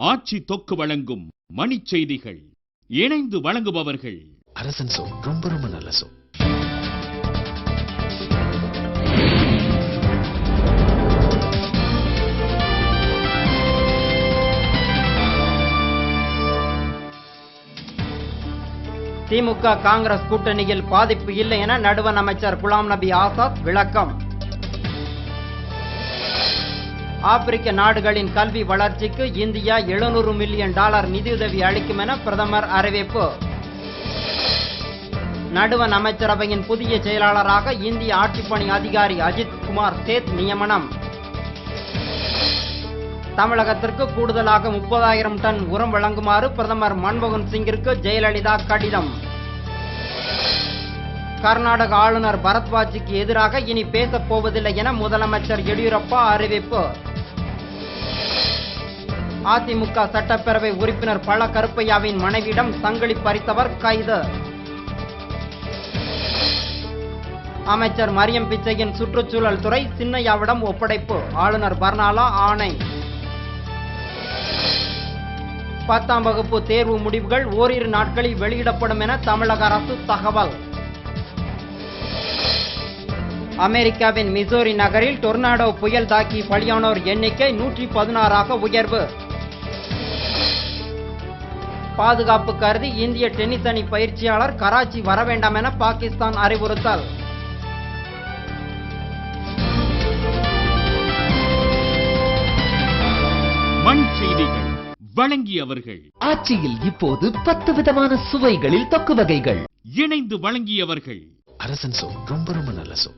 ஆட்சி தொக்கு வழங்கும் மணிச் செய்திகள். இணைந்து வழங்குபவர்கள் அரசன் சோ. ரொம்ப ரொம்ப நல்ல சோ. திமுக காங்கிரஸ் கூட்டணியில் பாதிப்பு இல்லை என நடுவண் அமைச்சர் குலாம் நபி ஆசாத் விளக்கம். ஆப்பிரிக்க நாடுகளின் கல்வி வளர்ச்சிக்கு இந்தியா $700 மில்லியன் நிதியுதவி அளிக்கும் என பிரதமர் அறிவிப்பு. நடுவண் அமைச்சரவையின் புதிய செயலாளராக இந்திய ஆட்சிப்பணி அதிகாரி அஜித் குமார் சேத் நியமனம். தமிழகத்திற்கு கூடுதலாக 30,000 டன் உரம் வழங்குமாறு பிரதமர் மன்மோகன் சிங்கிற்கு ஜெயலலிதா கடிதம். கர்நாடக ஆளுநர் பரத்வாஜிக்கு எதிராக இனி பேசப் போவதில்லை என முதலமைச்சர் எடியூரப்பா அறிவிப்பு. அதிமுக சட்டப்பேரவை உறுப்பினர் பழ கருப்பையாவின் மனைவியிடம் சங்கிலி பறித்தவர் கைது. அமைச்சர் மரியம் பிச்சையின் சுற்றுச்சூழல் துறை சின்னையாவிடம் ஒப்படைப்பு. ஆளுநர் பர்னாலா ஆணை. 10ஆம் வகுப்பு தேர்வு முடிவுகள் ஓரிரு நாட்களில் வெளியிடப்படும் என தமிழக அரசு தகவல். அமெரிக்காவின் மிசோரி நகரில் டொர்னாடோ புயல் தாக்கி பலியானோர் எண்ணிக்கை 116ஆக உயர்வு. பாதுகாப்பு கருதி இந்திய டென்னிஸ் அணி பயிற்சியாளர் கராச்சி வர வேண்டாம் என பாகிஸ்தான் அறிவுறுத்தல். மண் செய்திகள் வழங்கியவர்கள். ஆட்சியில் இப்போது 10 விதமான சுவைகளில் தொக்கு வகைகள். இணைந்து வழங்கியவர்கள் அரசன் சோ. ரொம்ப ரொம்ப நல்ல சோ.